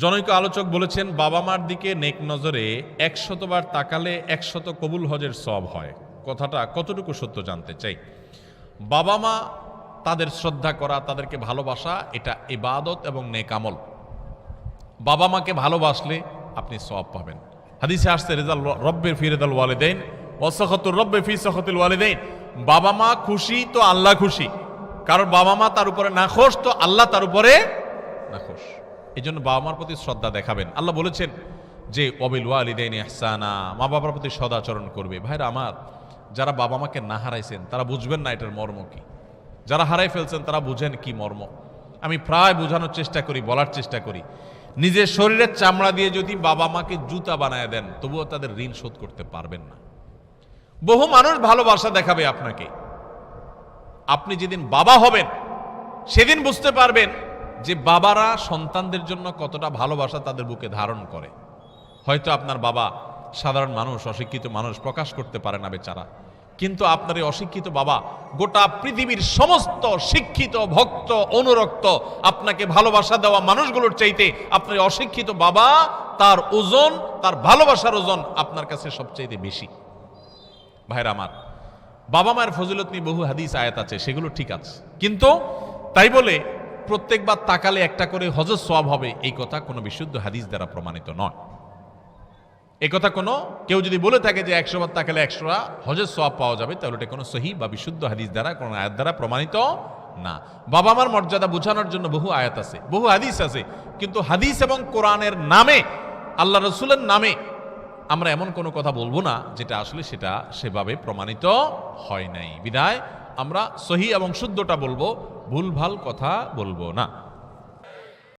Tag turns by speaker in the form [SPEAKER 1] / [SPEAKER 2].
[SPEAKER 1] জনৈক আলোচক বলেছেন, বাবা মার দিকে নেক নজরে 100 বার তাকালে 100 কবুল হজের সওয়াব হয়। কথাটা কতটুকু সত্য জানতে চাই। বাবা মা তাদের শ্রদ্ধা করা, তাদেরকে ভালোবাসা, এটা ইবাদত এবং নেক আমল। বাবা মাকে ভালোবাসলে আপনি সওয়াব পাবেন। হাদিসে আসছে, রিদাল রব্বির ফি রিদাল ওয়ালিদাইন ওয়া সাখাতুর রব্বি ফি সাখাতিল ওয়ালিদাইন। বাবা মা খুশি তো আল্লাহ খুশি, কারণ বাবা মা তার উপরে নাখোশ তো আল্লাহ তার উপরে নাখোশ। এই জন্য বাবা মার প্রতি শ্রদ্ধা দেখাবেন। আল্লাহ বলেছেন যে ওয়াবিল ওয়ালিদাইনি ইহসানা, মা বাবার প্রতি সদাচরণ করবে। ভাইরা আমার, যারা বাবা মাকে না হারাইছেন তারা বুঝবেন না এটার মর্ম কি, যারা হারাই ফেলছেন তারা বুঝেন কি মর্ম। আমি প্রায় বোঝানোর চেষ্টা করি, বলার চেষ্টা করি, নিজের শরীরের চামড়া দিয়ে যদি বাবা মাকে জুতা বানায় দেন তবুও তাদের ঋণ শোধ করতে পারবেন না। বহু মানুষ ভালোবাসা দেখাবে আপনাকে, আপনি যেদিন বাবা হবেন সেদিন বুঝতে পারবেন যে বাবারা সন্তানদের জন্য কতটা ভালোবাসা তাদের বুকে ধারণ করে। হয়তো আপনার বাবা সাধারণ মানুষ, অশিক্ষিত মানুষ, প্রকাশ করতে পারে না বেচারা, কিন্তু আপনার এই অশিক্ষিত বাবা গোটা পৃথিবীর সমস্ত শিক্ষিত, ভক্ত, অনুরক্ত, আপনাকে ভালোবাসা দেওয়া মানুষগুলোর চাইতে আপনার অশিক্ষিত বাবা, তার ওজন, তার ভালোবাসার ওজন আপনার কাছে সবচাইতে বেশি। ভাইরা আমার, বাবা মায়ের ফজিলত নিয়ে বহু হাদিস আয়াত আছে, সেগুলো ঠিক আছে, কিন্তু তাই বলে প্রত্যেকবার তাকালে একটা করে হজের সওয়াব হবে এই কথা কোনো বিশুদ্ধ হাদিস দ্বারা প্রমাণিত নয়। এই কথা কোনো কেউ যদি বলে থাকে যে 100 বার তাকালে 100 হজের সওয়াব পাওয়া যাবে, তাহলে এটা কোনো সহিহ বা বিশুদ্ধ হাদিস দ্বারা, কোনো আয়াত দ্বারা প্রমাণিত না। বাবা মার মর্যাদা বোঝানোর জন্য বহু আয়াত আছে, বহু হাদিস আছে, কিন্তু হাদিস এবং কোরআনের নামে, আল্লাহ রসুলের নামে আমরা এমন কোনো কথা বলবো না যেটা আসলে সেটা সেভাবে প্রমাণিত হয় নাই। বিধায় আমরা সহিহ এবং শুদ্ধটা বলবো, ভুলভাল কথা বলবো না।